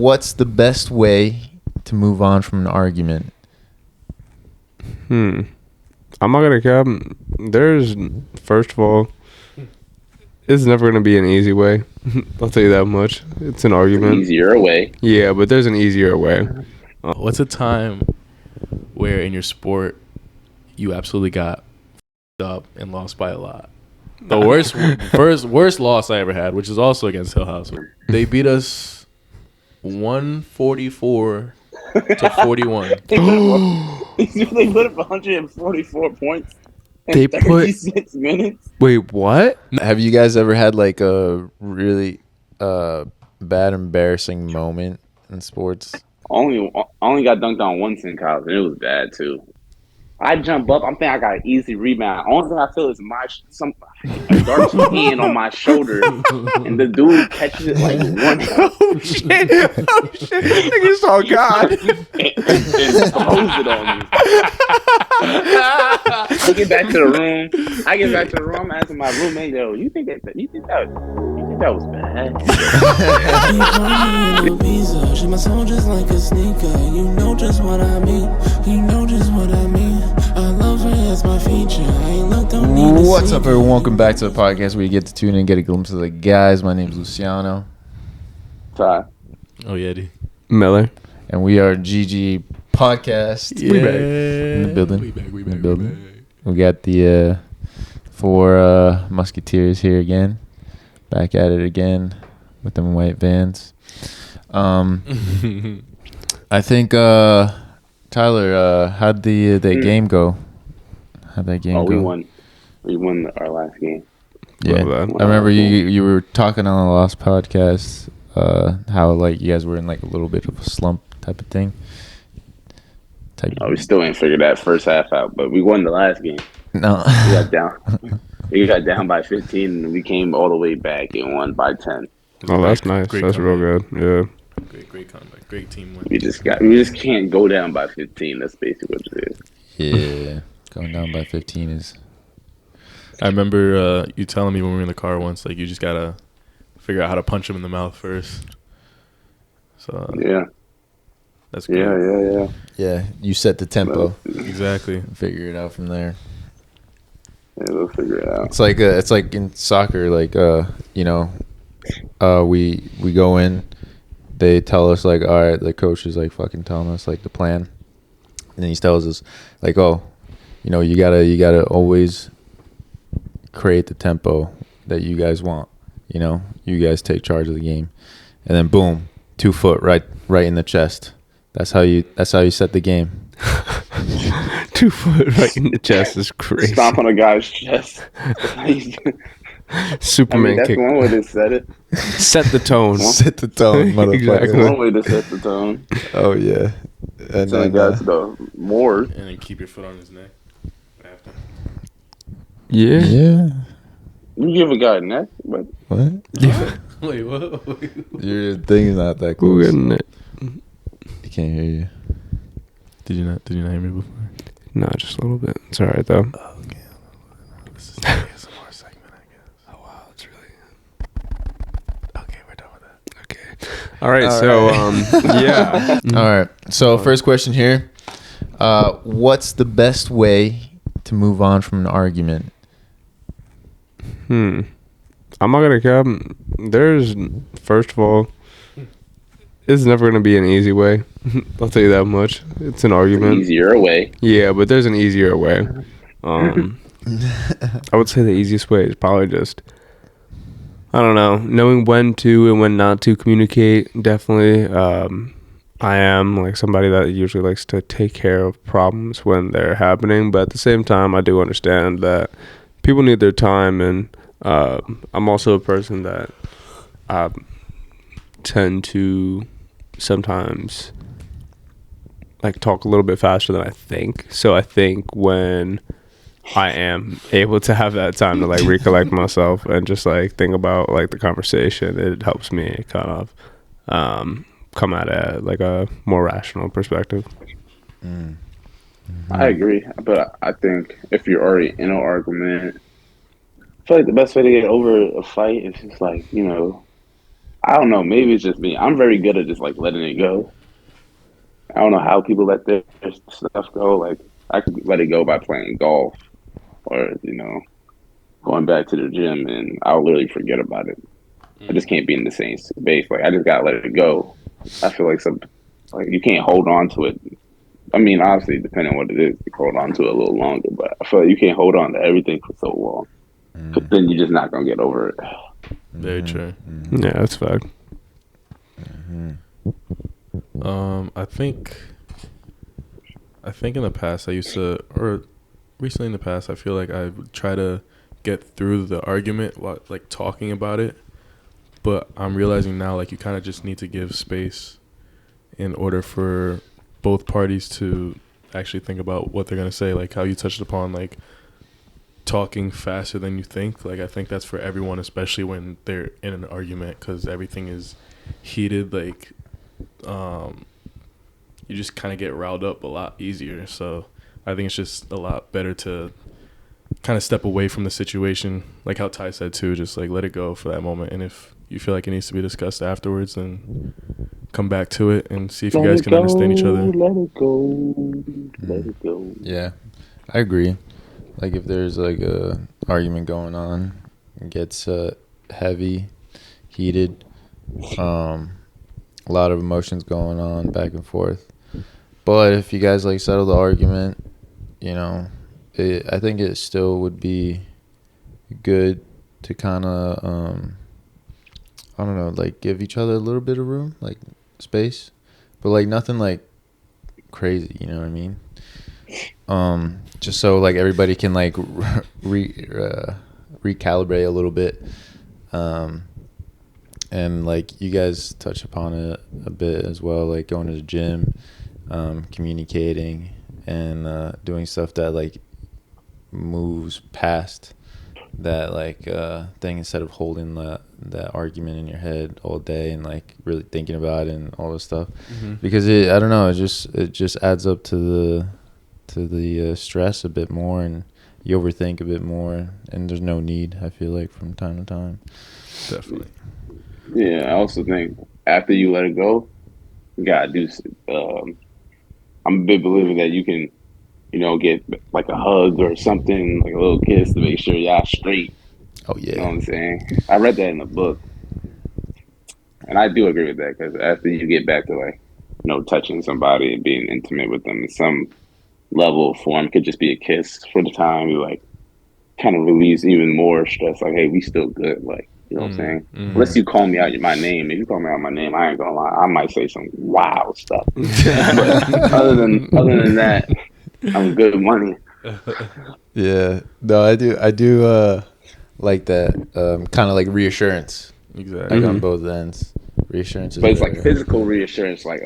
what's the best way to move on from an argument? I'm not gonna cap. There's, first of all, it's never gonna be an easy way. I'll tell you that much. It's an argument. Easier way. Yeah, but there's an easier way. What's a time where in your sport you absolutely got f***ed up and lost by a lot? The worst loss I ever had, which is also against Hill House. They beat us 144 to 41. They put up 144 points in They put- 36 minutes. Wait, what? Have you guys ever had like a really bad, embarrassing moment in sports? Only got dunked on once in college, and it was bad too. I jump up. I'm thinking I got an easy rebound. Only thing I feel is a dark hand on my shoulder, and the dude catches it like one. Oh shit! Nigga saw God. and throws it on me. I get back to the room. I'm asking my roommate, "Yo, you think that was bad?" She my soul just like a sneaker. You know just what I mean. I love her as my feature. I ain't look, don't need to What's see up, everyone? Welcome back to the podcast where you get to tune in and get a glimpse of the guys. My name's Luciano, Ty. Oh, yeah, D. Miller. and we are GG Podcast. Yeah. We back in the building. We back. In the building. We got the four Musketeers here again, back at it again with them white vans. I think Tyler, how'd the game go? How'd that game go? We won. We won our last game. Yeah, Love that. I remember you were talking on the last podcast how like you guys were in like a little bit of a slump type of thing. We still ain't figured that first half out, but we won the last game. No, We got down. We got down by 15, and we came all the way back and won by 10. Oh, that's nice. Great That's real comeback. good. Yeah. Great comeback. Great team win. We just can't go down by 15. That's basically what it is. yeah, going down by 15 is. I remember you telling me when we were in the car once, like you just gotta figure out how to punch him in the mouth first. So Yeah, that's good. yeah. Yeah, you set the tempo, Exactly. figure it out from there. Yeah, we'll figure it out. It's like in soccer, like we go in, they tell us like, all right, the coach is like fucking telling us like the plan, and then he tells us like, oh, you gotta always create the tempo that you guys want. You guys take charge of the game, and then boom, 2 foot right in the chest. That's how you set the game. 2 foot right in the chest is crazy. Stomp on a guy's chest. Superman that's kick. one way to set it. Set the tone. Set the tone, motherfucker. Exactly. That's one way to set the tone. Oh yeah, and So then guys go more. And then keep your foot on his neck after. Yeah. yeah. You give a guy a neck, but What? Wait, what? Your thing's not that Who close. getting it? You can't hear you. Did you not hear me before? No, just a little bit. It's all right though. Okay. This is the ASMR segment, I guess. Oh wow, it's really Okay, we're done with that. okay. All right, yeah. All right. So first question here. What's the best way to move on from an argument? I'm not gonna cap. There's, first of all, it's never gonna be an easy way. I'll tell you that much. It's an argument. easier way. Yeah, but there's an easier way. I would say the easiest way is probably just, I don't know, knowing when to and when not to communicate. Definitely. I am like somebody that usually likes to take care of problems when they're happening, but at the same time, I do understand that people need their time, and I'm also a person that tend to sometimes like talk a little bit faster than I think. So I think when I am able to have that time to like recollect myself and just like think about like the conversation, it helps me kind of come at it like a more rational perspective. I agree, but I think if you're already in an argument, I feel like the best way to get over a fight is just like, I don't know. Maybe it's just me. I'm very good at just like letting it go. I don't know how people let their stuff go. Like I could let it go by playing golf or going back to the gym, and I'll literally forget about it. I just can't be in the same space. Like I just gotta let it go. I feel like you can't hold on to it. I mean, obviously, depending on what it is, you can hold on to it a little longer. But I feel like you can't hold on to everything for so long, because then you're just not gonna get over it. Very true. Yeah, that's fact. I think in the past or recently in the past, I feel like I would try to get through the argument while like talking about it. But I'm realizing now, like, you kind of just need to give space in order for both parties to actually think about what they're going to say. Like how you touched upon, like, talking faster than you think. Like, I think that's for everyone, especially when they're in an argument, because everything is heated. Like, you just kind of get riled up a lot easier. So I think it's just a lot better to kind of step away from the situation. Like how Ty said, too, just, like, let it go for that moment. And if you feel like it needs to be discussed afterwards, then come back to it and see if you guys can understand each other. Let it go. Let it go. Yeah, I agree. Like if there's like a argument going on, it gets heavy, heated, a lot of emotions going on back and forth. But if you guys like settle the argument, I think it still would be good to kind of I don't know, like give each other a little bit of room, like space, but like nothing like crazy, you know what I mean? Just so like everybody can like recalibrate a little bit, and like you guys touch upon it a bit as well, like going to the gym, communicating, and doing stuff that like moves past that like thing, instead of holding that argument in your head all day and like really thinking about it and all this stuff. Because I don't know, it just adds up to the stress a bit more, and you overthink a bit more, and there's no need, I feel like, from time to time. Definitely. Yeah, I also think after you let it go, you gotta do. I'm a big believer that you can, get like a hug or something, like a little kiss to make sure y'all straight. Oh yeah. You know what I'm saying? I read that in the book, and I do agree with that, because after you get back to like, touching somebody and being intimate with them in some level of form, could just be a kiss for the time. You like kind of release even more stress. Like, hey, we still good. Like, you know what I'm saying? Unless you call me out my name. If you call me out my name, I ain't gonna lie, I might say some wild stuff. But other than that, I'm good money. Yeah. No, I do like that kind of like reassurance. Exactly. Like on both ends. Reassurance is But it's like better. physical reassurance, like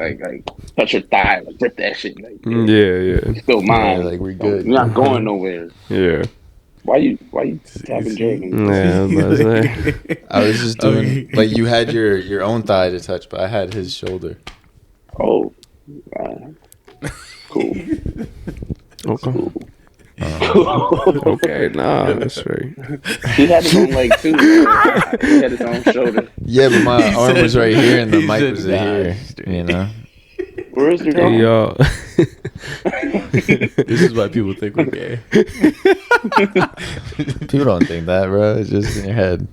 touch your thigh, like rip that shit. Like, Yeah. you're still mine. Yeah, like we're good. You're not going nowhere. Yeah. Why you tapping Jordan? Yeah, I was about to say. I was just doing like you had your own thigh to touch, but I had his shoulder. Oh, cool. Okay. Cool. Okay, nah, that's right. He had his own leg too. He had his own shoulder. Yeah, but my arm was right here and the he mic said was nah, here. You know. Where is your Hey, arm? y'all. This is why people think we're gay. People don't think that, bro. It's just in your head.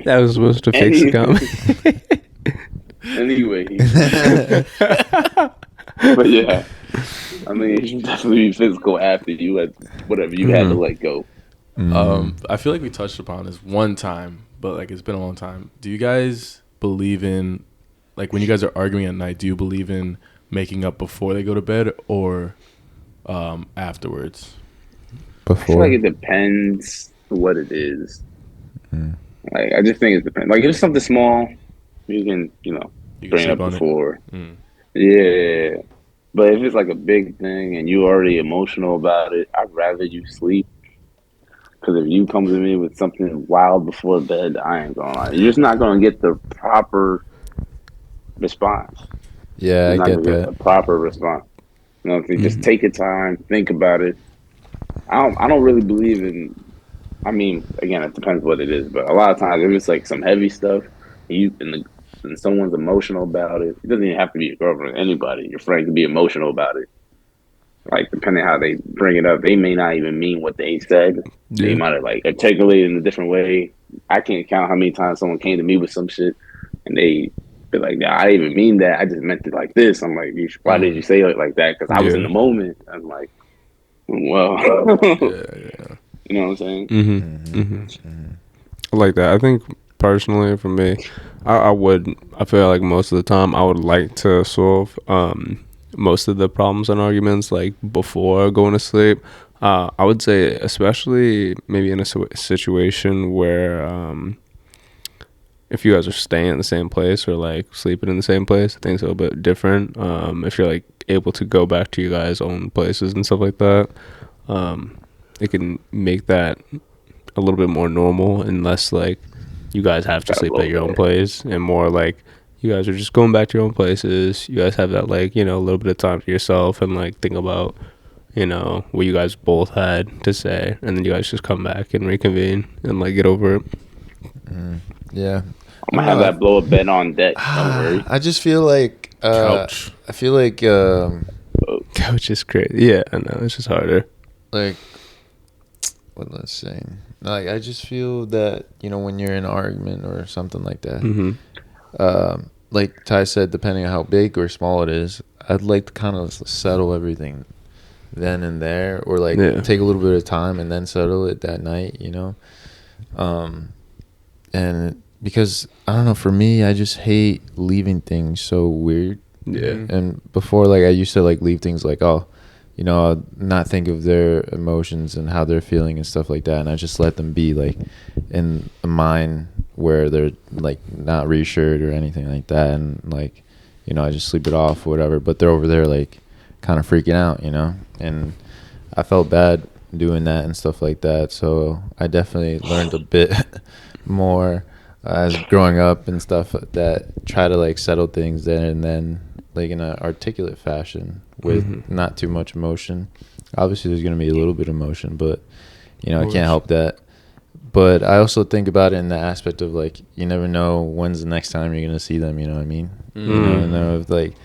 That was supposed to fix the comment. Anyway. But yeah, I mean, you definitely be physical after you had whatever you had to let go. I feel like we touched upon this one time, but like it's been a long time. Do you guys believe in, like, when you guys are arguing at night, do you believe in making up before they go to bed or afterwards? I feel like it depends what it is. Like, I just think it depends. Like, if it's something small, you can, bring it up before. Yeah. But if it's like a big thing and you're already emotional about it, I'd rather you sleep. Because if you come to me with something wild before bed, I ain't gonna lie. You're just not gonna get the proper response. Yeah, I get that. The proper response. If you just take your time, think about it. I don't really believe in I mean, again, it depends what it is, but a lot of times if it's like some heavy stuff, and someone's emotional about it, it doesn't even have to be your girlfriend, anybody. Your friend can be emotional about it. Like depending how they bring it up, they may not even mean what they said. They Yeah. might have like articulated in a different way. I can't count how many times someone came to me with some shit and they be like, "Nah, I didn't even mean that. I just meant it like this." I'm like, "Why did you say it like that?" Because I was in Yeah. the moment. I'm like, "Well, Yeah. you know what I'm saying?" I like that. I think personally for me, I feel like most of the time I would like to solve most of the problems and arguments like before going to sleep. I would say especially maybe in a situation where if you guys are staying in the same place or like sleeping in the same place, I think it's a little bit different. If you're like able to go back to you guys' own places and stuff like that, it can make that a little bit more normal and less like you guys have to Got a sleep at little your own bit. place, and more like you guys are just going back to your own places. You guys have that like, you know, a little bit of time to yourself and like think about, you know, what you guys both had to say, and then you guys just come back and reconvene and like get over it. Yeah. I'm gonna have that blow up bed on deck. Don't worry. I just feel like Couch. I feel Couch is crazy. Yeah, I know, it's just harder. like what let's say. Like I just feel that, you know, when you're in an argument or something like that, like Ty said, depending on how big or small it is, I'd like to kind of settle everything then and there, or like take a little bit of time and then settle it that night, you know. And because I don't know, for me, I just hate leaving things so weird. Yeah. And before, like I used to like leave things like, oh, you know, I'll not think of their emotions and how they're feeling and stuff like that, and I just let them be like in a mind where they're like not reassured or anything like that, and like, you know, I just sleep it off or whatever, but they're over there like kind of freaking out, you know. And I felt bad doing that and stuff like that, so I definitely learned a bit more as growing up and stuff, that try to like settle things there and then, like in an articulate fashion with not too much emotion. Obviously there's going to be a little bit of emotion, but you know, I can't help that. But I also think about it in the aspect of like, you never know when's the next time you're going to see them, you know what I mean? You never know if like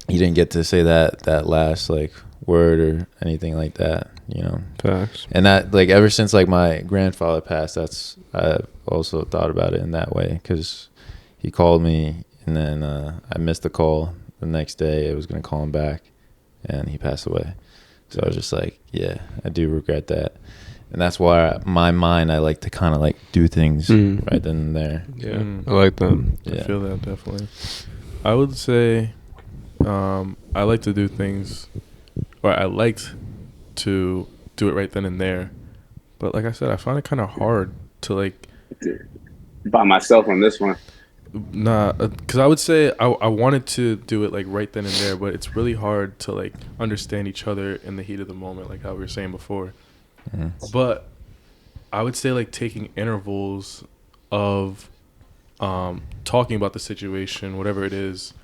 you didn't get to say that last like word or anything like that, you know. Facts. And that, like, ever since like my grandfather passed, I've also thought about it in that way, because he called me and then I missed the call. The next day I was gonna call him back and he passed away. So I was just like, yeah, I do regret that. And that's why my mind, I like to kind of like do things right then and there. Yeah, I like them. Yeah. I feel that definitely. I would say I like to do things, or I liked to do it right then and there. But like I said, I find it kind of hard to like By myself on this one. because I would say I wanted to do it like right then and there, but it's really hard to like understand each other in the heat of the moment, like how we were saying before. But I would say like taking intervals of talking about the situation, whatever it is,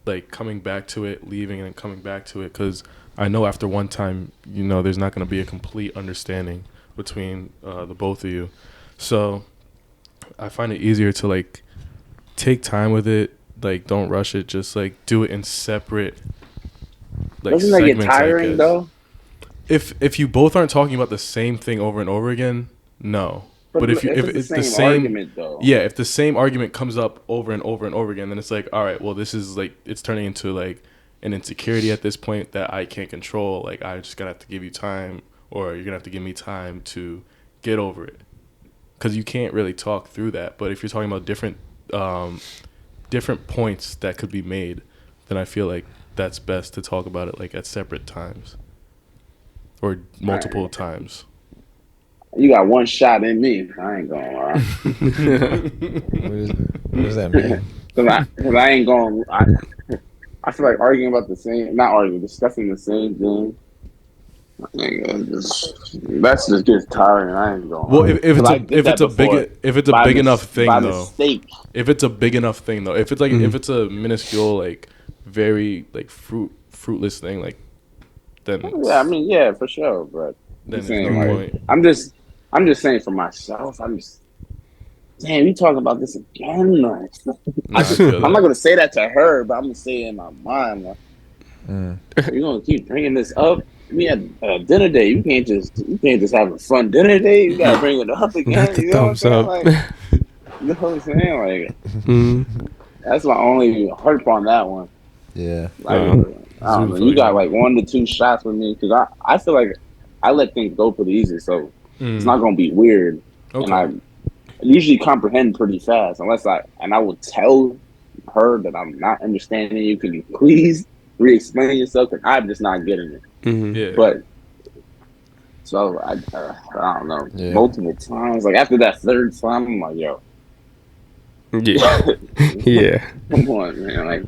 like coming back to it, leaving, and then coming back to it, because I know after one time, you know, there's not going to be a complete understanding between the both of you. So I find it easier to like take time with it, like don't rush it, just like do it in separate like Doesn't that get segments, I tiring guess. though? If you both aren't talking about the same thing over and over again, no. But if it's the same argument though, yeah, if the same argument comes up over and over and over again, then it's like, all right, well, this is like, it's turning into like an insecurity at this point that I can't control. Like, I just gonna have to give you time, or you're gonna have to give me time to get over it, because you can't really talk through that. But if you're talking about different points that could be made, then I feel like that's best to talk about it like at separate times or multiple times. you got one shot in me. I ain't gonna lie. What does that mean? Cause I ain't gonna. I feel like arguing about the same, not arguing, discussing the same thing. I think that's just gets tiring. I ain't gonna. Well, lie. if it's a big enough thing by though. mistake. If it's a big enough thing though, if it's like if it's a minuscule, like very like fruitless thing, like then Yeah, I mean, yeah, for sure. But then there's saying, no like, point. I'm just saying for myself. Damn, you talking about this again? Like, No, I feel I'm not that. gonna say that to her, but I'm gonna say it in my mind. Like, Mm. you're gonna keep bringing this up. We had a dinner date. You can't just have a fun dinner date. You gotta bring it up Not again. the You know what I'm thumbs saying? up. Like, you know what I'm saying? Like, Mm. that's my only harp on that one. Yeah. Like, I It's don't know. really You funny, got man. like 1 to 2 shots with me because I feel like I let things go pretty easy, so it's not gonna be weird. And I Okay. usually comprehend pretty fast, I will tell her that I'm not understanding you. Can you please re-explain yourself? Because I'm just not getting it. Mm-hmm. Yeah. But so I don't know. Yeah. Multiple times, like after that third time, I'm like, yo, Yeah. Yeah. come on, man. Like,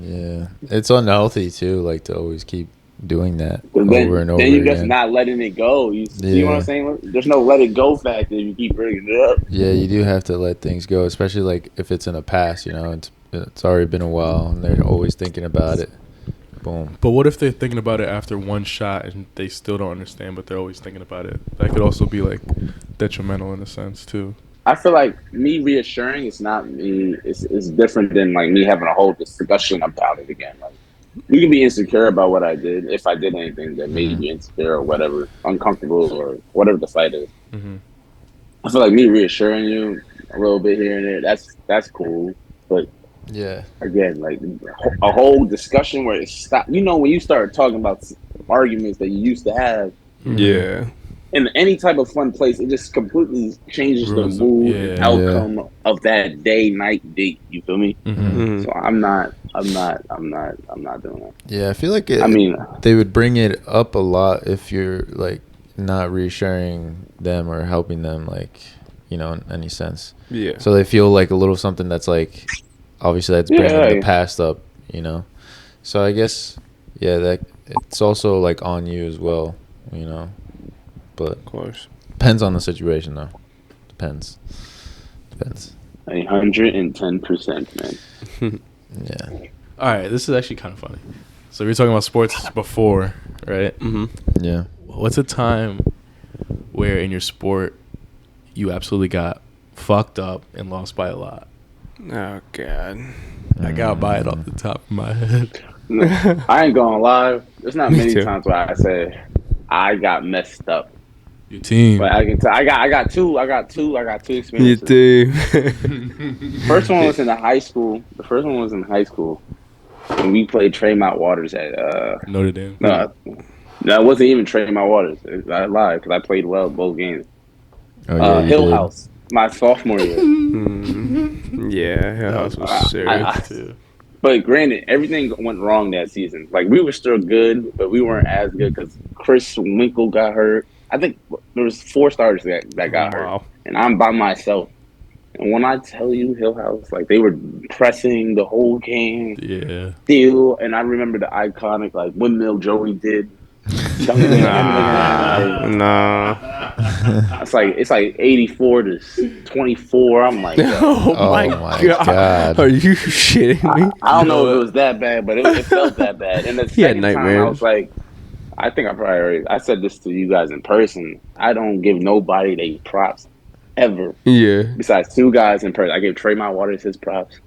Yeah. It's unhealthy too, like to always keep doing that 'cause over and over then you're just again. not letting it go. You see what I'm Yeah. saying? There's no let it go factor if you keep bringing it up. Yeah, you do have to let things go, especially like if it's in the past, it's already been a while and they're always thinking about it. Boom. But what if they're thinking about it after one shot and they still don't understand, but they're always thinking about it? That could also be like detrimental in a sense too. I feel like me reassuring is not me. It's different than like me having a whole discussion about it again. Like, you can be insecure about what I did if I did anything that made you insecure or whatever, uncomfortable or whatever the fight is. Mm-hmm. I feel like me reassuring you a little bit here and there. That's cool, but Yeah. again, like a whole discussion where it stop. You know, when you start talking about arguments that you used to have Yeah. in any type of fun place, it just completely changes the Ruins it. mood and Yeah. outcome of that day, night, date. You feel me? Mm-hmm. Mm-hmm. So I'm not doing that. Yeah, I feel like I mean, they would bring it up a lot if you're like not reassuring them or helping them, like, in any sense. Yeah. So they feel like a little something that's like, obviously that's bringing the yeah, past up, So I guess, yeah, that it's also like on you as well, But Of course. depends on the situation though. Depends. 110%, man. Yeah. All right, this is actually kind of funny. So we were talking about sports before, right? Mm-hmm. Yeah. What's a time where in your sport you absolutely got fucked up and lost by a lot? Oh God. I got by it off the top of my head. No, I ain't gonna lie. There's not Me many too. times where I say I got messed up. Your team. But I can tell I got two You experiences. too. First one was in the high school. The first one was in high school when we played Tremont Waters at Notre Dame. no, it wasn't even Tremont Waters. I lied because I played well both games. Oh yeah, you Hill did. House, my sophomore year. Yeah, Hill House was serious. too. But granted, everything went wrong that season. Like, we were still good, but we weren't as good because Chris Winkle got hurt. I think there was 4 starters that got hurt, Wow. and I'm by myself. And when I tell you, Hill House, like, they were pressing the whole game, Yeah. still. And I remember the iconic like windmill Joey did. Dunking it. I'm looking at it, like, Nah. it's like 84 to 24. I'm like, yo. Oh my God. Are you shitting me? I don't know if it was that bad, but it felt that bad. And the He had second time, I nightmares. was like, I think I said this to you guys in person. I don't give nobody they props ever. Yeah. Besides 2 guys in person. I gave Tremont Waters his props.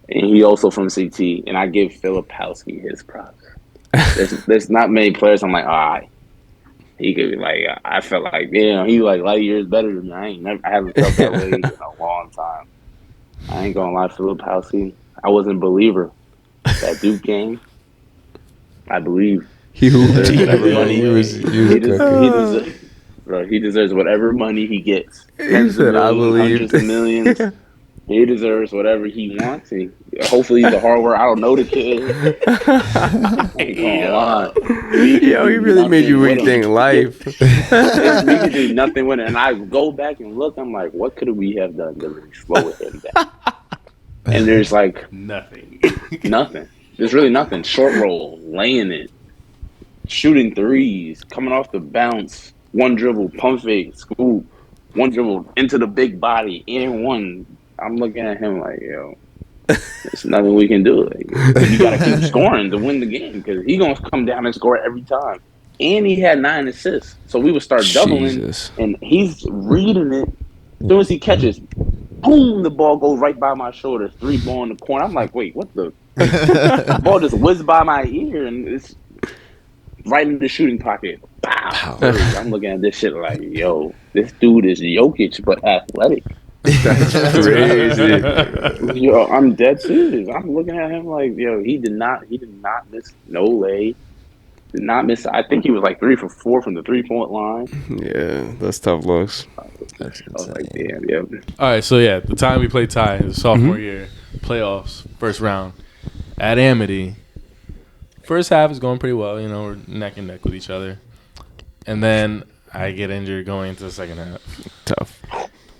And he also from CT. And I give Filipowski his props. There's not many players I'm like, all right. He could be like, I felt like, damn, he like light years better than me. I haven't felt that way in a long time. I ain't gonna lie, Filipowski. I wasn't a believer. That Duke game, I believe. He deserves whatever money he was cooking. he deserves whatever money he gets. He Tens of said, I millions, believed. hundreds of millions. He deserves whatever he wants. Hopefully he's a hard worker. I don't know the kid. Ain't gonna lie. Yo, he really made you rethink life. We could do nothing with it. And I go back and look, I'm like, what could we have done to really slow him down? And there's like Nothing. nothing. There's really nothing. Short roll, laying it, shooting threes, coming off the bounce, one dribble, pump fake, scoop, one dribble into the big body, and one. I'm looking at him like, yo, there's nothing we can do. Like, you got to keep scoring to win the game because he's going to come down and score every time. and he had 9 assists. So we would start doubling, Jesus. and he's reading it. As soon as he catches, boom, the ball goes right by my shoulder. 3 ball in the corner. I'm like, wait, what the? The ball just whizzed by my ear, and it's right in the shooting pocket. Pow. I'm looking at this shit like, yo, this dude is Jokic, but athletic. That's crazy. Yo, I'm dead serious. I'm looking at him like, yo, he did not miss no lay. Did not miss. I think he was like 3 for 4 from the 3-point line. Yeah, that's tough looks. That's I was like, insane. damn, yeah. All right, so yeah, the time we played Ty, it was sophomore year, playoffs, first round at Amity. First half is going pretty well, you know, we're neck and neck with each other. And then I get injured going into the second half. Tough.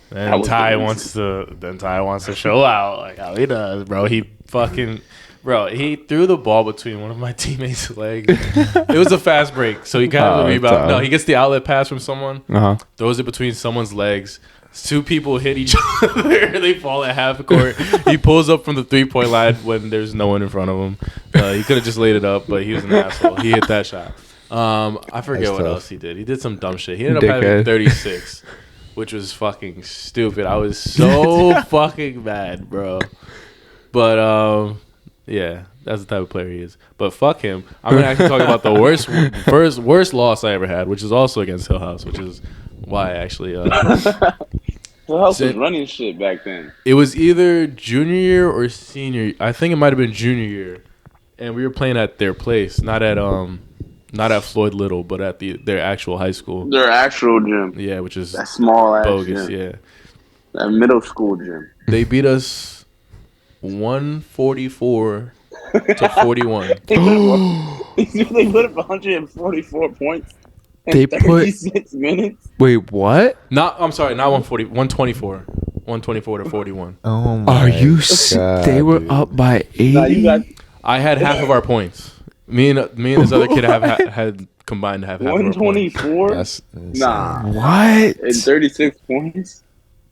Then Ty wants to show out like how he does, bro. He threw the ball between one of my teammates' legs. It was a fast break, so he kind of rebound. tough. No, he gets the outlet pass from someone, Uh-huh. throws it between someone's legs. 2 people hit each other. They fall at half court. He pulls up from the 3-point line when there's no one in front of him. He could have just laid it up, but he was an asshole. He hit that shot. I forget That's what tough. else he did. He did some dumb shit. He ended up having 36, which was fucking stupid. I was so fucking mad, bro. But yeah, that's the type of player he is. But fuck him. I'm gonna actually talk about the worst loss I ever had, which is also against Hill House, which is why I actually Who else was running shit back then? it was either junior year or senior. I think it might have been junior year, and we were playing at their place, not at Floyd Little, but at their actual high school. Their actual gym. Yeah, which is That small ass bogus. gym. Yeah, That middle school gym. they beat us 144 to 41. They put up 144 points in They put- 36 minutes. Wait, what? Not 140, 124. 124 to 41. Oh my Are you? God, They were dude. up by 80. Nah, you got I had half of our points. Me and this other kid had combined to have half of our points. 124? That's insane. Nah. What? In 36 points?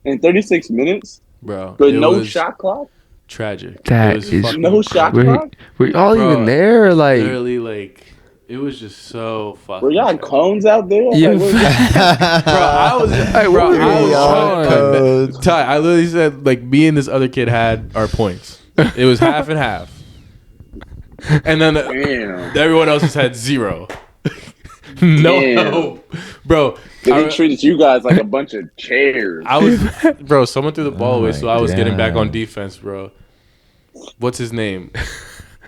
In 36 minutes? Bro. With it no was shot clock? Tragic. That It was is- fucking No shot crazy. clock? Were y'all Bro, even there? Like, Literally, like, it was just so fucking. Were y'all tragic. cones out there? Yeah. Like, what- Bro, I was. Hey, bro, what I were was y'all trying to- Ty, I literally said like me and this other kid had our points. It was half and half, and then Damn. everyone else just had 0. No Damn. hope, bro. They I, treated you guys like a bunch of chairs. I was, bro. Someone threw the ball away, my so I was getting back on God. defense, bro. What's his name?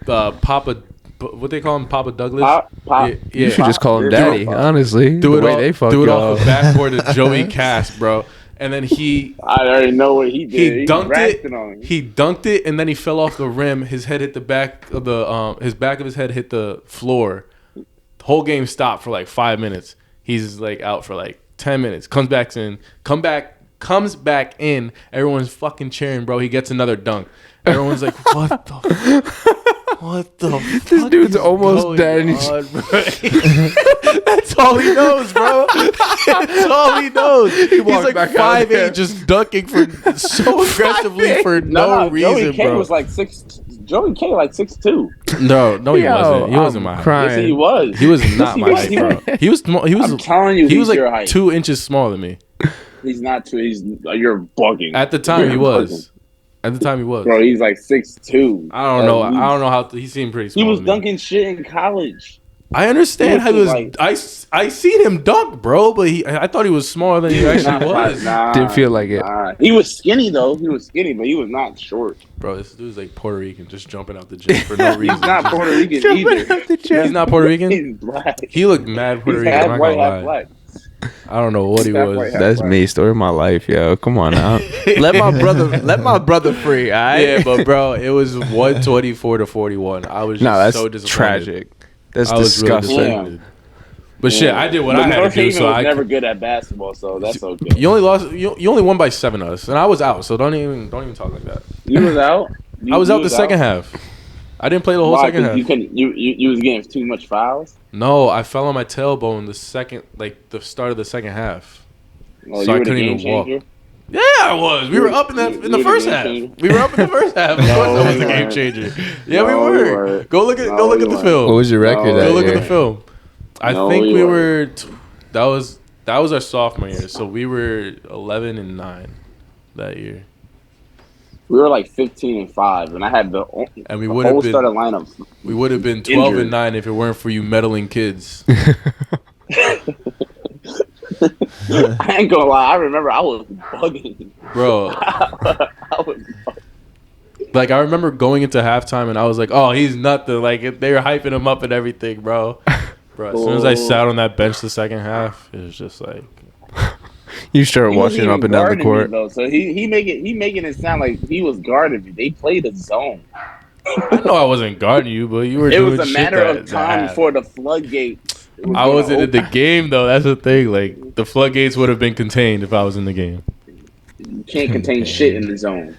Papa. What they call him, Papa Douglas? Pop. Yeah, you should just call him Yeah. Daddy. Honestly, Threw the it way off, they fuck threw it y'all. off the backboard to Joey Cass, bro. And then he I already know what he did. he dunked racked it. on you. He dunked it, and then he fell off the rim. His head hit the back of the his back of his head hit the floor. The whole game stopped for like 5 minutes. He's like out for like 10 minutes. Comes back in. Comes back in. Everyone's fucking cheering, bro. He gets another dunk. Everyone's like, what the fuck? This dude's is almost going dead. And he's on, bro? That's all he knows, bro. That's all he knows. He's walked like back out 5'8", there. just dunking for so aggressively for no reason, Joey K bro. was like 6. Joey K like 6'2". No, he Yo, wasn't. He wasn't I'm my height. crying. Yes, he was. He was not Yes, my was. height, bro. He was small. He was. I'm telling you, he was he's your like height. 2 inches smaller than me. He's not 2. You're bugging. At the time, he You're was. bugging. At the time, he was. Bro, he's like 6'2". I don't know. I don't know how he seemed pretty small. He was to me. dunking shit in college. I understand how he He was. was I seen him dunk, bro, but I thought he was smaller than he actually was. Didn't feel like it. Nah. He was skinny though. He was skinny, but he was not short. Bro, this dude's like Puerto Rican, just jumping out the gym for no reason. He's not Just- Puerto Rican either. He's not Puerto Rican. He's black. He looked mad Puerto He's Rican. I'm half not white, gonna half lie. black. I don't know what he Half was. white, half That's black. me. Story of my life, yo. Come on now. Let my brother free. All right. Yeah, but bro, it was 124 to 41. I was just No, that's so disappointed. tragic. That's I was really disgusting. disappointed. But shit, I did what But I had North to do. Haven So was I never good at basketball, so that's okay. you only lost. You only won by 7 of us, and I was out. So don't even talk like that. You was out. I was out the second half. I didn't play the whole Why? second 'Cause half. you couldn't. You was getting too much fouls. No, I fell on my tailbone the start of the second half. Oh, So you I were the couldn't game even walk. changer. Yeah, I was. We were up in you the were the first game half. changer? We were up in the first half. Of No, course, I was we the game weren't. changer. Yeah, we No, we were. weren't. Go look at No, go look we at the weren't. film. What was your record No, that Go look year? at the film. I No, think we we weren't. were. That was our sophomore year, so we were 11-9 that year, We were like 15-5, and I had the and we the would have whole been starting lineup. we would have been Injured. 12-9 if it weren't for you meddling kids, I ain't gonna lie. I remember I was bugging, bro. I was Like I remember going into halftime, and I was like, "Oh, he's nothing." Like they were hyping him up and everything, bro. Bro, as soon as I sat on that bench the second half, it was just like You started He wasn't watching up even and down the guarding court. me, though. So he making it sound like he was guarding me. They played a zone. I know I wasn't guarding you, but you were It doing was a shit matter that, of time that before the floodgates. I wasn't in the game though. That's the thing. Like the floodgates would have been contained if I was in the game. You can't contain shit in the zone.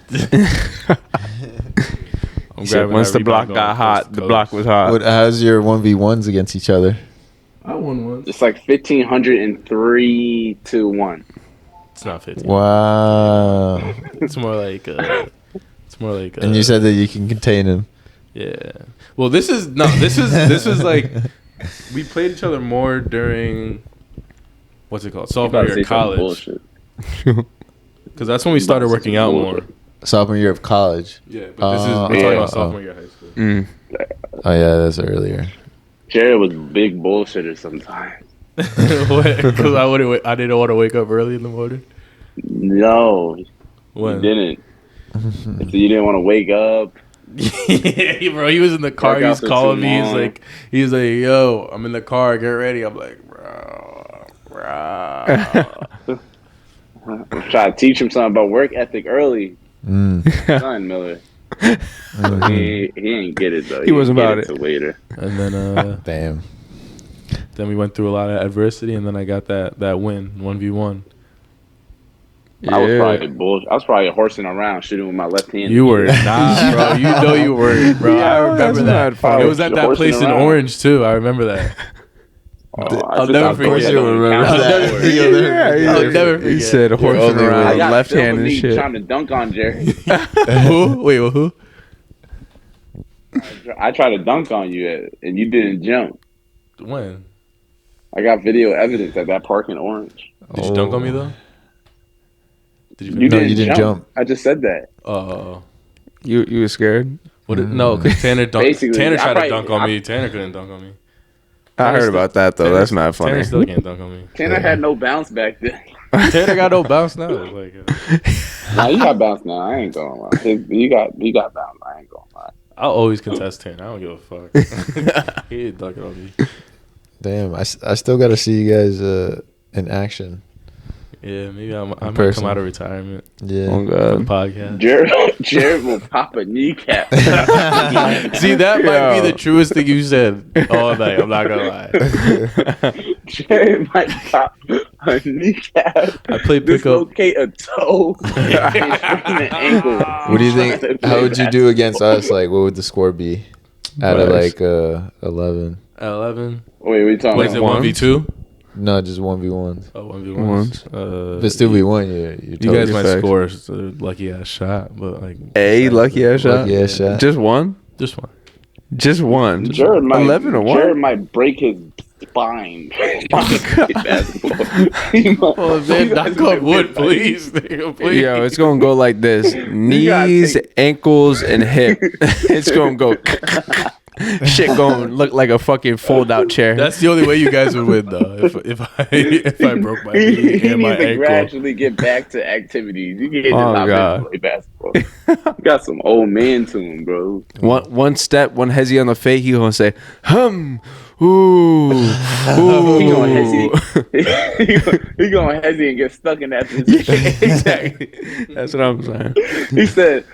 I'm Shit, grabbing once that the block rebound got going hot, coast the to block coast. was hot. How's your 1v1s against each other? I won once. It's like 1,503-1. It's not 15. Wow. It's more like. And you said that you can contain him. Yeah. Well, this is like we played each other more during what's it called? Sophomore year of college. Because that's when we started working out more. Sophomore year of college. Yeah, but this is we're talking about sophomore year of high school. Oh yeah, that's earlier. Jared was big bullshitter sometimes. Because I didn't want to wake up early in the morning. No, When? you didn't. So you didn't want to wake up. Yeah, bro, he was in the car. He was Workouts are calling too me. long. He's like, yo, I'm in the car. Get ready. I'm like, bro. Try to teach him something about work ethic early. Son Miller. He ain't get it though. He wasn't didn't about get it. till later. And then Damn. then we went through a lot of adversity, and then I got that win 1v1. I was probably horsing around shooting with my left hand. You were not, bro. You know you were, bro. Yeah, I remember that's that. not It was at that horsing place in around. Orange too. I remember that. I'll never forget. you'll remember I'll that. never forget. You'll never Yeah, I'll never He forget. said horsing only around way. left hand and shit. Trying to dunk on Jerry. Who? Wait, well, who? I tried to dunk on you and you didn't jump. When? I got video evidence at that park in Orange. Did you dunk on me though? Did You No, didn't, you didn't jump. I just said that. You were scared? No, because Tanner Basically, Tanner I tried to probably- dunk on me. Tanner couldn't dunk on me. I heard about that though. That's not funny. Tanner still can't dunk on me. Tanner had no bounce back then. Tanner got no bounce now. Like, Nah, he got bounce now. I ain't gonna lie. He got bounce. I ain't gonna lie. I'll always contest Tanner. I don't give a fuck. He ain't dunking on me. Damn, I still got to see you guys in action. Yeah, maybe I might come person. out of retirement Yeah. Oh for the god. podcast. Jared will pop a kneecap. See, that might be the truest thing you said all night. I'm not gonna lie. Jared might pop a kneecap. I played pickup. Dislocate a toe. And strain an ankle. What do you think? How would you do against us? Like, what would the score be out of Nice. like 11? At 11. Wait, what are you talking What is it? about? 1v2? No, just 1v1s. Oh, 1v1s. If it's 2v1, you're You totally guys might facts. score a lucky ass shot, but like A lucky ass shot. Lucky ass shot. Just one. just one. Just one. Jared might, 11 or what? Jared might break his spine. Basketball. Oh man, knock on wood, please. Nigga, please. Yo, it's gonna go like this: knees, ankles, and hip. It's gonna go. Shit gonna look like a fucking fold-out chair. That's the only way you guys would win, though. If I broke my He knee and my needs to ankle. gradually get back to activities. You can't just Oh, hop God. in and play basketball. You got some old man to him, bro. One step, one hezzy on the fake, he gonna say, ooh, He gonna ooh. hesitate. He gonna hesitate and get stuck in that position. Exactly. That's what I'm saying. He said,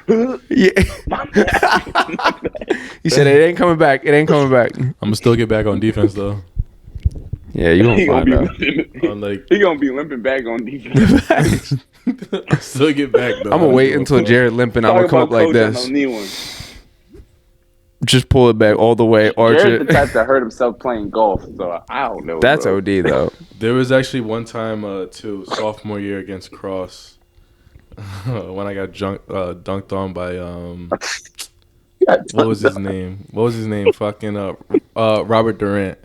Yeah. my bad. My bad. He said it ain't coming back. It ain't coming back. I'm gonna still get back on defense though. Yeah, you He gonna gonna, find be out. limping, I'm like, he gonna be limping back on defense. still get back though. I'm gonna wait until Jared limping. I'm gonna come up like this. Just pull it back all the way, arch Jared's the it. type that hurt himself playing golf, so I don't know. That's bro. OD though. There was actually one time too, sophomore year against Cross, when I got dunked on by what was his name? Fucking Robert Durant.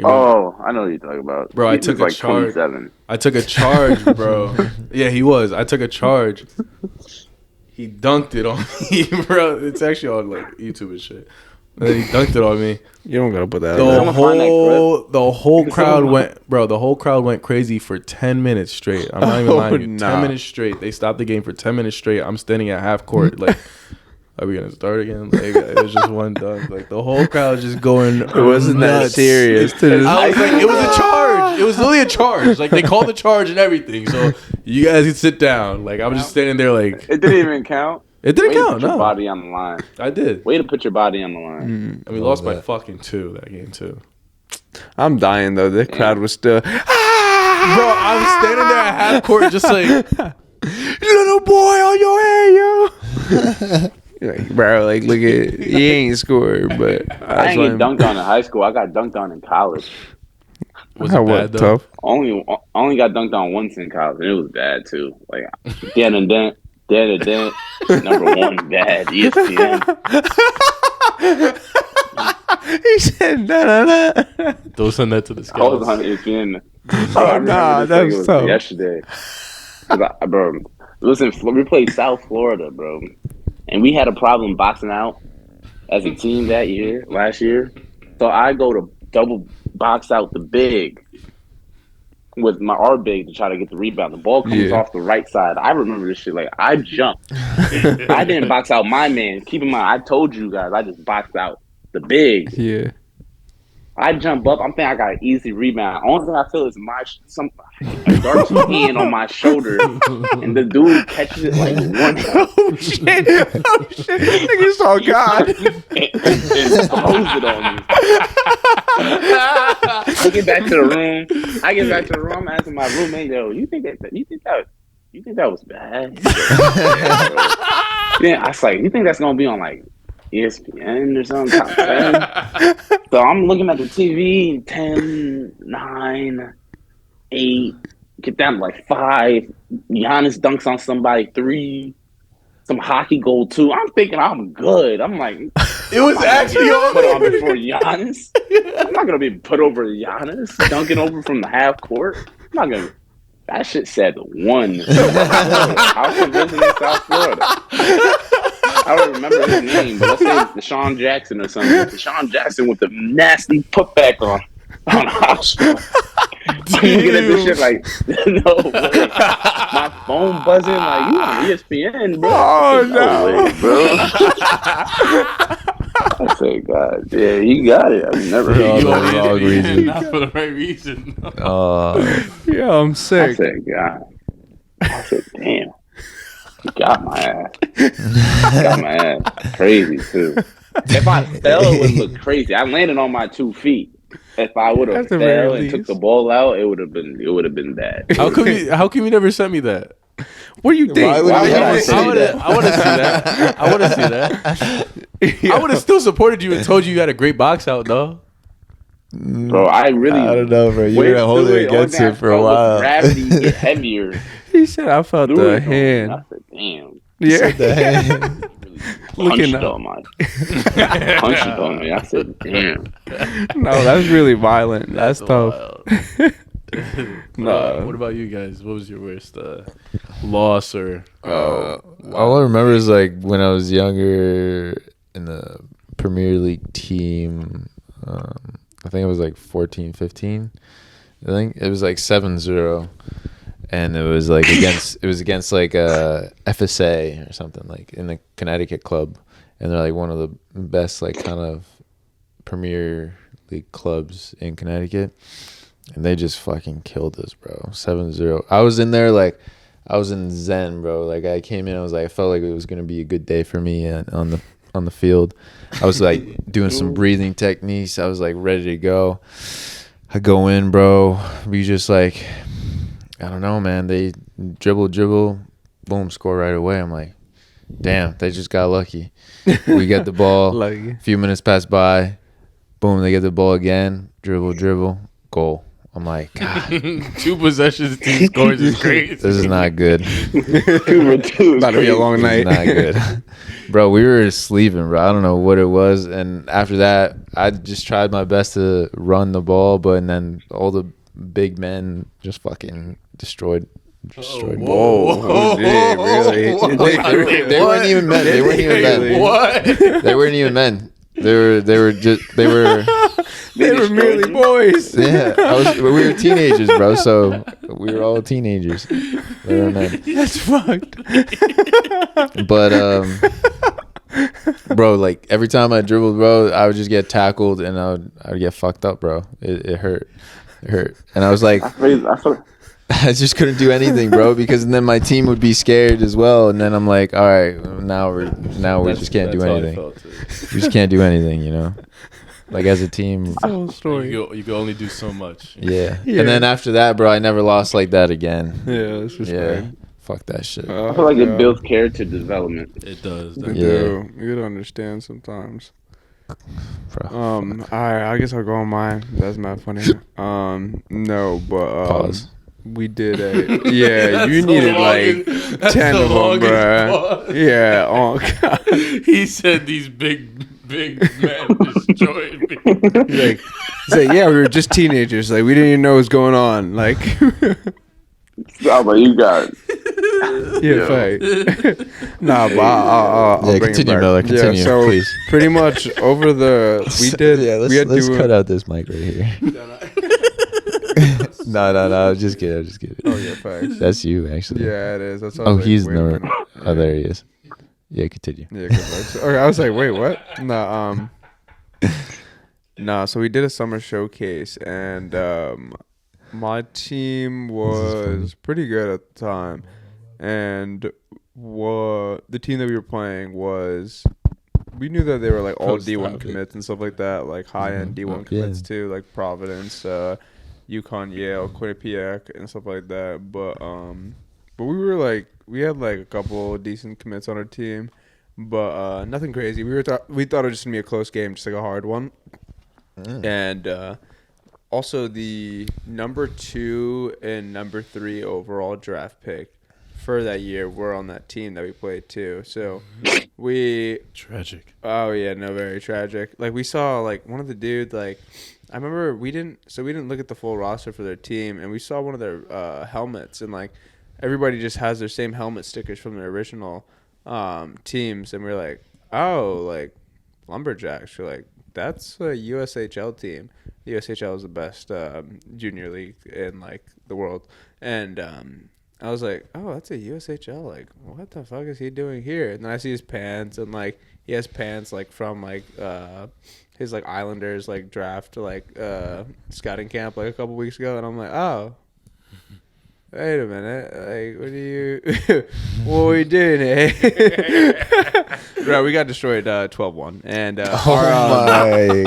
You remember? Oh, I know what you're talking about. Bro, I He took was a charge. 27. I took a charge, bro. Yeah, he was. I took a charge. He dunked it on me, bro. It's actually on like YouTube and shit. And then he dunked it on me. You don't gotta put that. The out. whole crowd went, bro. The whole crowd went crazy for 10 minutes straight. I'm not even lying to you. 10 minutes straight. They stopped the game for 10 minutes straight. I'm standing at half court, like, are we gonna start again? Like, it was just one dunk. Like the whole crowd was just going. It wasn't nuts. that serious. I was like, it was a charge. It was literally a charge. Like they called the charge and everything. So you guys can sit down. Like I was just standing there, like It didn't even count. it didn't Way to count. put your No, body on the line. I did. Way to put your body on the line. And we lost by fucking 2 that game too. I'm dying though. The crowd was still. Bro, I was standing there at half court, just like little boy on your head, yo. Like, bro, like, look at, he ain't scored, but I didn't get dunked on in high school. I got dunked on in college. Was it bad though? tough. Only got dunked on once in college, and it was bad too. Like dead and dent, number 1 bad ESPN. He said, nah. Don't send that to the I was scouts. on ESPN. Oh, nah, that was tough. Yesterday. Bro, listen, we played South Florida, bro, and we had a problem boxing out as a team last year. So I go to double box out the big with our big to try to get the rebound. The ball comes off the right side. I remember this shit. Like, I jumped. I didn't box out my man. Keep in mind, I told you guys, I just boxed out the big. Yeah. I jump up. I'm thinking I got an easy rebound. Only thing I feel is a dark hand on my shoulder, and the dude catches it like one. Oh shit! Nigga saw God. and throws it on me. I get back to the room. I'm asking my roommate, "Yo, you think that was bad?" Yeah, I was like, "You think that's gonna be on like ESPN or something, top 10. So I'm looking at the TV, 10, 9, 8, get down to like 5. Giannis dunks on somebody, 3. Some hockey goal, 2. I'm thinking I'm good. I'm like, It was actually put on before Giannis. I'm not gonna be put over Giannis, dunking over from the half court. I'm not gonna. That shit said 1. House of Business in South Florida. I don't remember his name, but let's say it's Deshaun Jackson or something. Deshaun Jackson with the nasty putback on house. I'm looking at this shit like, no way. My phone buzzing like, you on ESPN, bro. Oh, no. Way, bro. I say, God, yeah, you got it. I've never heard the of wrong reason. Not for the right reason. Yeah, I'm I sick. said, God. I said, damn. You got my ass. Crazy, too. If I fell, it would look crazy. I landed on my 2 feet. If I would have At the very fell and took least. the ball out, it would have been bad. How come you never sent me that? What do you think? Why would Why you would ever I say say that? I want to see that. I want to see that. I would have still supported you and told you had a great box out, though. Bro, I really. I don't know, bro. You were holding it against it for a while. Gravity get heavier. He said, I felt Threw the it on me. hand. I said, damn. Yeah. The hand. Looking Punched up. on my. Punched on me. I said, damn. No, that's really violent. That's tough. No. What about you guys? What was your worst loss or? All I remember is like when I was younger in the Premier League team. I think it was like 14, 15. I think it was like 7-0. And it was like against like FSA or something, like in the Connecticut club. And they're like one of the best like kind of Premier League clubs in Connecticut. And they just fucking killed us, bro. 7-0. I was in there like I was in zen, bro. Like I came in, I was like I felt like it was gonna be a good day for me on the field. I was like doing some breathing techniques. I was like ready to go. I go in, bro. We just like, I don't know, man. They dribble, boom, score right away. I'm like, damn, they just got lucky. We get the ball. Lucky. A few minutes pass by. Boom, they get the ball again. Dribble, goal. I'm like, God, 2 possessions, 2 scores is crazy. this is not good. 2-2 About to be a long This night. is not good. Bro, we were sleeping, bro. I don't know what it was. And after that, I just tried my best to run the ball, but then all the big men just fucking destroyed me. Whoa, dude, really? What? They weren't even men. They weren't even men. What? They weren't even men. They were They were merely boys. yeah. We were teenagers, bro. So we were all teenagers. They were men. That's fucked. But bro, like every time I dribbled, bro, I would just get tackled and I would get fucked up, bro. It hurt. It hurt. And I was like, I feel I just couldn't do anything, bro, because then my team would be scared as well. And then I'm like, all right, now we just can't do That's how I anything. felt, too. We just can't do anything, you know. Like as a team. Whole story. You can only do so much. Yeah. Yeah. And then after that, bro, I never lost like that again. Yeah, that's just Yeah. Fuck that shit. I feel like it builds character development. It does. They Yeah. do. You gotta understand sometimes. Bro. Alright, I guess I'll go on mine. That's not funny. No, but Pause. we did a yeah. You the needed like that's 10 the of them, longest bruh. pause. Yeah. Oh god. He said these big men destroyed me. He's like, yeah, we were just teenagers. Like we didn't even know what was going on. Like I'm like, you got it. yeah, fact. Nah, but I'll Yeah, bring continue, it back. Miller. Continue, yeah, so please. pretty much over the we did. Yeah, we had let's to, cut out this mic right here. No. I'm just kidding. Oh yeah, facts. That's you, actually. Yeah, it is. That's why I Oh, was like, he's wait a no. minute. Oh, there he is. Yeah, continue. Yeah, good vibes. Okay, I was like, wait, what? No, so we did a summer showcase, and my team was pretty good at the time, and the team that we were playing was, we knew that they were like all Oh, D1 stop it. commits and stuff like that, like high-end D1 commits too, like Providence, UConn, Yale, Quinnipiac, and stuff like that, but we were like, we had like a couple decent commits on our team, but nothing crazy. We thought it was just gonna be a close game, just like a hard one. And also the number 2 and number 3 overall draft pick for that year were on that team that we played too. So we Tragic. oh yeah, no, very tragic. Like we saw like one of the dudes, like I remember we didn't look at the full roster for their team, and we saw one of their helmets, and like everybody just has their same helmet stickers from their original teams, and we're like, oh, like Lumberjacks. We're like, that's a USHL team. The USHL is the best junior league in like the world, and I was like, oh, that's a USHL. Like, what the fuck is he doing here? And then I see his pants, and like he has pants like from like his like Islanders like draft like scouting camp like a couple weeks ago, and I'm like, oh. Wait a minute, like, what are we doing here? Bro, we got destroyed 12-1. And,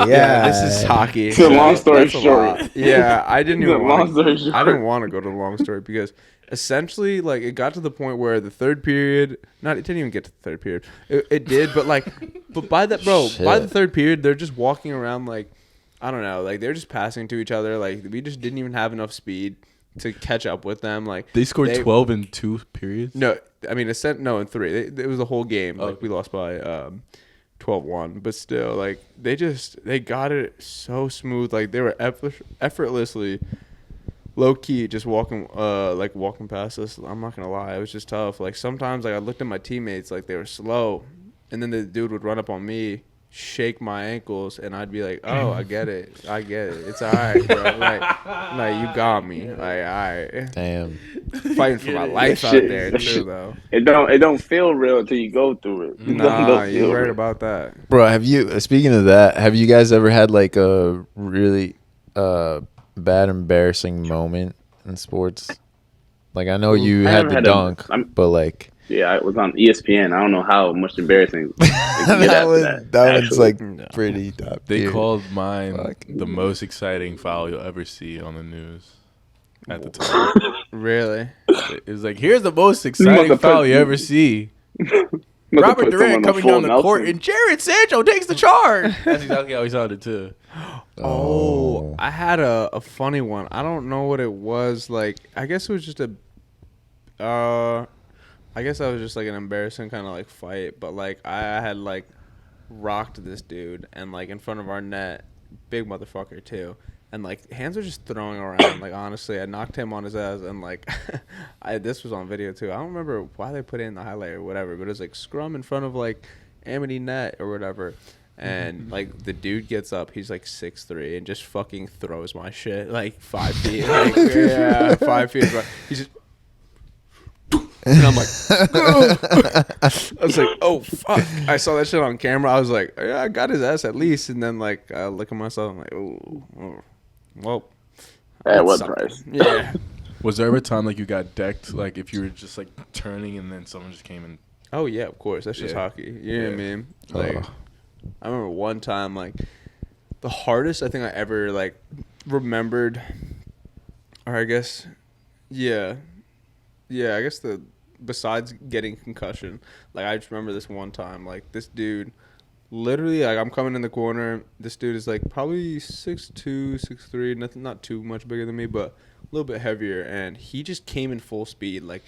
yeah, this is hockey. So long story That's a short. lot. Yeah, I didn't even Long story short. I didn't want to go to the long story because essentially, like, it got to the point where the third period, it didn't even get to the third period. It did, but like, by the third period, they're just walking around like, I don't know, like they're just passing to each other. Like we just didn't even have enough speed to catch up with them. Like They scored 12 in 2 periods? No, I mean, in 3. It was the whole game. Like we lost by 12-1, but still, like they got it so smooth. Like they were effortlessly low key just walking past us. I'm not gonna lie, it was just tough. Like sometimes, like I looked at my teammates, like they were slow, and then the dude would run up on me, shake my ankles, and I'd be like, oh, I get it, it's all right, bro. Like you got me, like all right. Damn. Fighting for my life out there too, though. It don't feel real until you go through it. Nah, you're right about that. Bro, have you, speaking of that, have you guys ever had like a really bad embarrassing moment in sports? Like I know you I had never the had dunk, but like Yeah, it was on ESPN. I don't know how much embarrassing it could get after that one's actually. like pretty top They tier. called mine Fuck. the most exciting foul you'll ever see on the news at the time. Really? It was like, here's the most must exciting have foul put- you ever see. Must have Robert put Durant someone on coming full down the court Nelson. and Jared Sancho takes the charge. That's exactly how he sounded too. Oh, I had a funny one. I don't know what it was. Like, I guess it was just I guess that was just like an embarrassing kind of like fight. But like, I had like rocked this dude and like in front of our net, big motherfucker too. And like hands were just throwing around. Like honestly, I knocked him on his ass and like, this was on video too. I don't remember why they put it in the highlight or whatever, but it was like scrum in front of like Amity net or whatever. And like the dude gets up, he's like 6'3" and just fucking throws my shit like 5 feet. Like, yeah, 5 feet. Bro. He's just, and I'm like, I was like, oh fuck! I saw that shit on camera. I was like, yeah, I got his ass at least. And then like, I look at myself, I'm like, oh, well, At what something. price? Yeah. Was there ever a time like you got decked, like if you were just like turning and then someone just came and? Oh yeah, of course. That's just Yeah. hockey. You know what I mean? Like, I remember one time, like, the hardest I think I ever like remembered, or I guess, yeah, I guess besides getting concussion, like I just remember this one time, like this dude, literally, like I'm coming in the corner, this dude is like probably 6'2", 6'3", nothing, not too much bigger than me, but a little bit heavier, and he just came in full speed, like.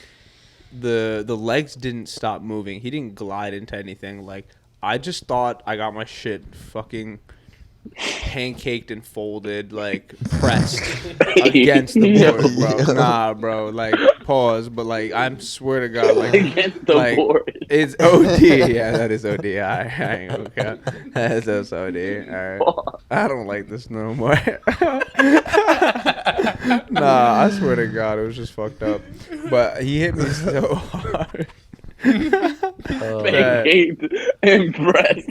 The legs didn't stop moving. He didn't glide into anything. Like, I just thought I got my shit fucking pancaked and folded, like, pressed against the board, bro. Nah, bro. Like, pause. But, like, I swear to God, like, Against the like, board. it's OD. Yeah, that is OD. I ain't gonna count. That's OD. All right. I don't like this no more. Nah, I swear to God, it was just fucked up. But he hit me so hard. Pancaked and pressed.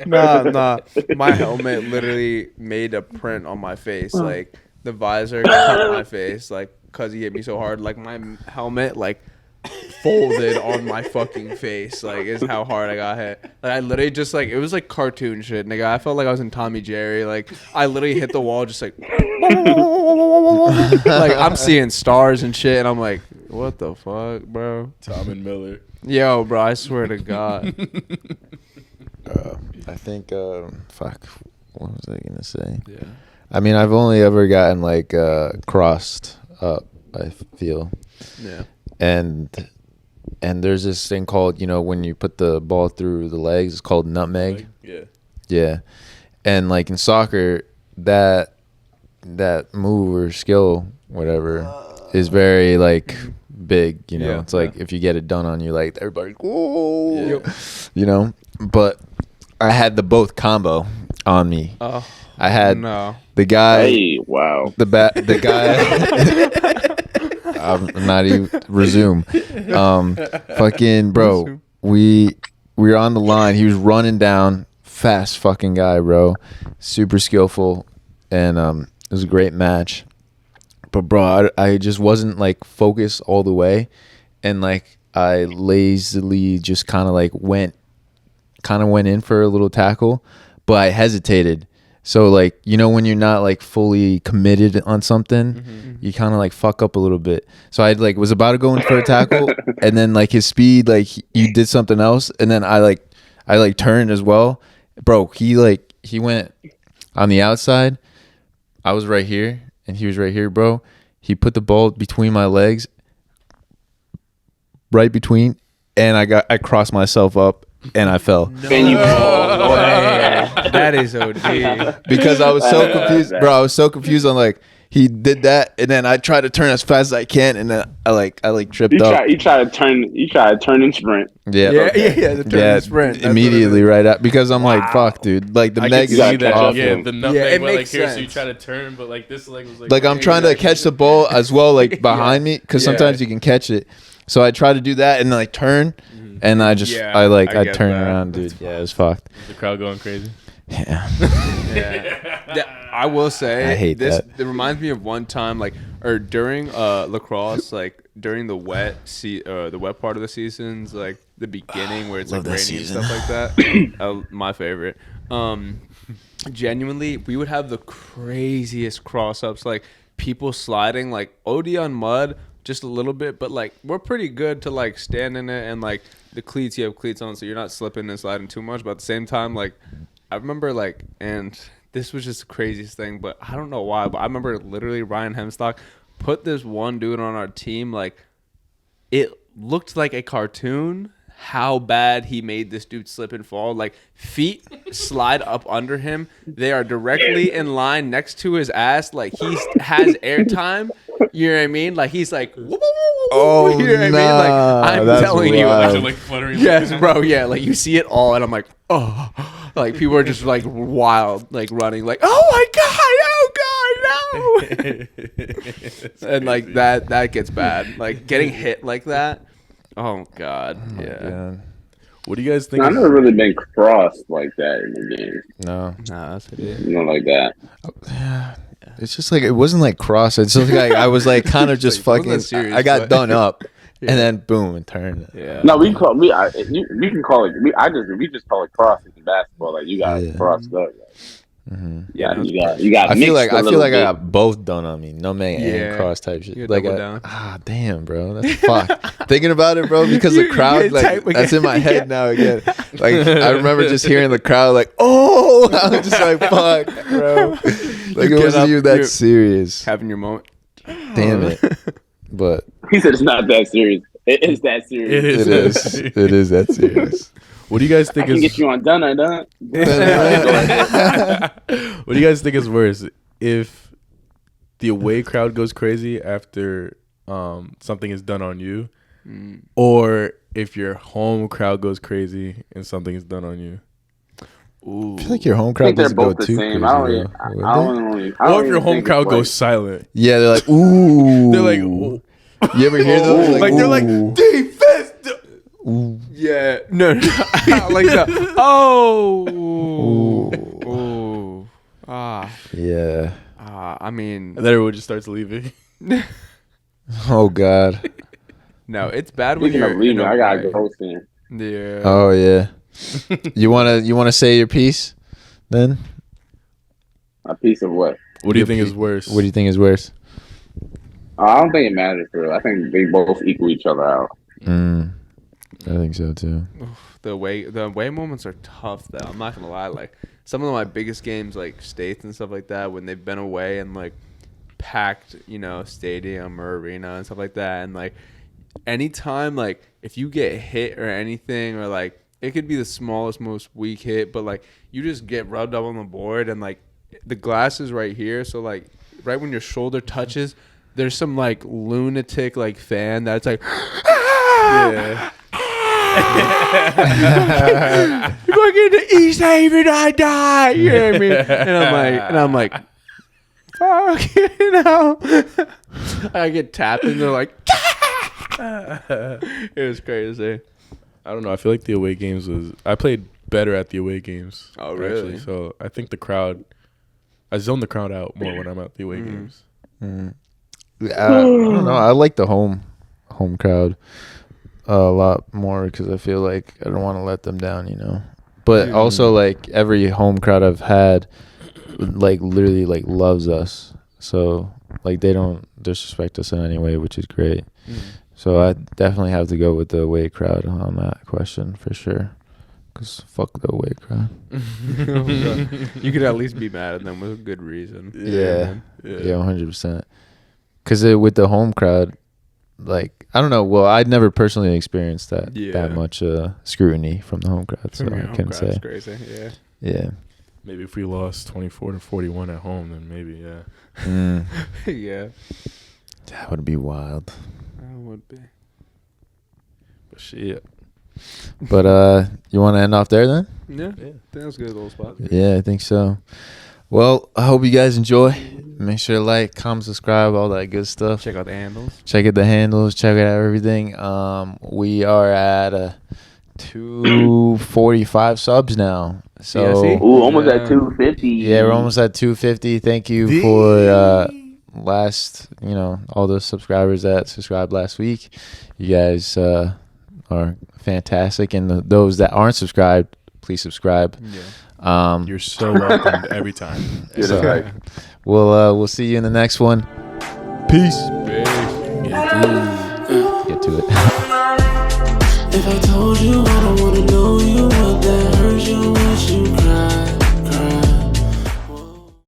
Nah. My helmet literally made a print on my face. Like, the visor cut my face, like, because he hit me so hard. Like, my helmet, like, folded on my fucking face. Like, is how hard I got hit. Like, I literally just, like, it was like cartoon shit, nigga. I felt like I was in Tommy Jerry. Like, I literally hit the wall just like, like, I'm seeing stars and shit, and I'm like, what the fuck, bro? Tom and Miller. Yo, bro, I swear to God. I think, fuck, what was I gonna say? Yeah. I mean, I've only ever gotten like crossed up, I feel. Yeah. And there's this thing called, you know, when you put the ball through the legs, it's called nutmeg. Yeah. Yeah. And like in soccer, that move or skill, whatever, is very like big, you know. Yeah, it's like if you get it done on you, like everybody, whoa, you know. But I had the both combo on me. Oh, I had no. the guy, Hey, wow. the guy. I'm not even resume. Fucking bro, we were on the line. He was running down, fast fucking guy, bro, super skillful, and it was a great match. But bro, I just wasn't like focused all the way, and like I lazily just kind of went in for a little tackle, but I hesitated. So like, you know, when you're not like fully committed on something, you kind of like fuck up a little bit. So I like was about to go in for a tackle, and then like his speed, like you did something else, and then I turned as well, bro. He went on the outside. I was right here, and he was right here, bro. He put the ball between my legs, right between, and I crossed myself up. And I fell. That is OD. Because I was so confused, bro. I was so confused on like he did that, and then I tried to turn as fast as I can, and then I tripped up. You try to turn and sprint. Yeah, The turn and sprint. That's immediately right out, because I'm like, fuck, dude. Like the I neg can is see that. awful. Yeah, the nutmeg it went makes like here, so sense. you try to turn, but like this leg was Like I'm trying to catch the ball as well, like behind me, because Yeah. sometimes you can catch it. So I try to do that and then like turn, and I just Yeah, I I get turn that. around, dude. Yeah, it was fucked. the crowd going crazy. Yeah. Yeah. I will say, I hate this. that. It reminds me of one time, like, or during lacrosse, like during the wet part of the seasons, like the beginning where it's like Love that raining and season. stuff like that. My favorite. Genuinely, we would have the craziest cross ups, like people sliding, like OD on mud just a little bit, but like we're pretty good to like stand in it, and like the cleats, you have cleats on, so you're not slipping and sliding too much. But at the same time, like I remember like, and this was just the craziest thing, but I don't know why, but I remember literally Ryan Hemstock put this one dude on our team, like it looked like a cartoon how bad he made this dude slip and fall. Like feet slide up under him. They are directly in line next to his ass. Like he has airtime. You know what I mean? Like he's like, whoop, whoop, whoop, Oh, you know what I mean? Like I'm that's telling you, wild. Imagine, like fluttering. yes, bro. Yeah, like you see it all, and I'm like, oh, like people are just like wild, like running, like, oh my god, no, and like that gets bad. Like getting hit like that. Oh god, yeah. Yeah. What do you guys think? I've never really been crossed like that in the game. No. Nah, that's it. You know, like that. It's just like it wasn't like cross. It's just like I was like kind of just Like, it wasn't fucking. that serious, I got but- done up, Yeah. and then boom, and turned. Yeah. No, we call we can call it. We just call it crossing in basketball. Like you got Yeah. crossed up. Mm-hmm. Yeah, no, You got. I feel mixed like a I little bit. got both done on me. No man Yeah. and cross type You shit. gotta Like double down. damn, bro, that's fuck. Thinking about it, bro, because the You crowd get like type that's again. in my head Yeah. now again. Like I remember just hearing the crowd like, oh, I was just like, fuck, bro. Like it get wasn't up, even that you're- serious. Having your moment. Damn it. But He said it's not that serious. It is that serious. It is. it is. It is that serious. What do you guys I think can is? get you on done. What do you guys think is worse? If the away crowd goes crazy after something is done on you, or if your home crowd goes crazy and something is done on you? Ooh. I feel like your home I crowd think they're doesn't go both the too same. crazy. I don't though, really, would I they? don't really, I Or don't if your really home think crowd it's goes like- silent? Yeah, they're like, ooh. They're like, "Ooh." You ever hear those? like they're like ooh. defense. Ooh. Yeah. No. Like that. Oh. Ooh. Ooh. Yeah. I mean, And then everyone just starts leaving. Oh God. no, it's bad when Speaking you're of leaving, in a I gotta way. go soon. Yeah. Oh yeah. You wanna say your piece, then? A piece of what? What do you think is worse? What do you think is worse? I don't think it matters for real. I think they both equal each other out. I think so too. The away moments are tough though. I'm not gonna lie. Like some of my biggest games, like states and stuff like that, when they've been away and like packed, stadium or arena and stuff like that, and like anytime, like if you get hit or anything, or like it could be the smallest, most weak hit, but like you just get rubbed up on the board, and like the glass is right here, so like right when your shoulder touches, there's some like lunatic like fan that's like. Yeah. Fucking to East Haven, I die. You know what I mean? And I'm like, fuck, I get tapped and they're like, it was crazy. I don't know. I feel like the away games I played better at the away games. Oh, really? Actually. So I think I zone the crowd out more when I'm at the away games. I don't know. I like the home crowd a lot more because I feel like I don't want to let them down, But also, like every home crowd I've had, like literally, like loves us. So like they don't disrespect us in any way, which is great. So I definitely have to go with the away crowd on that question for sure. Cause fuck the away crowd. You could at least be mad at them with a good reason. Yeah, 100%. Cause with the home crowd, like I don't know. Well, I'd never personally experienced that much scrutiny from the home crowd, so I couldn't say. That's crazy. Yeah. Yeah. Maybe if we lost 24-41 at home, then maybe yeah. Yeah. That would be wild. That would be. But shit. But you want to end off there then? Yeah. I think that's a good little spot. Yeah, I think so. Well, I hope you guys enjoy. Make sure to like, comment, subscribe, all that good stuff. Check out the handles. Check out the handles. Check out everything. We are at 245 subs now. So Yeah, see? Ooh, almost at 250. yeah, we're almost at 250. Thank you for last, all the subscribers that subscribed last week. You guys are fantastic, and those that aren't subscribed, please subscribe. Yeah. You're so welcome every time. So, we'll see you in the next one. Peace. Yeah, dude. told you what I wanna know.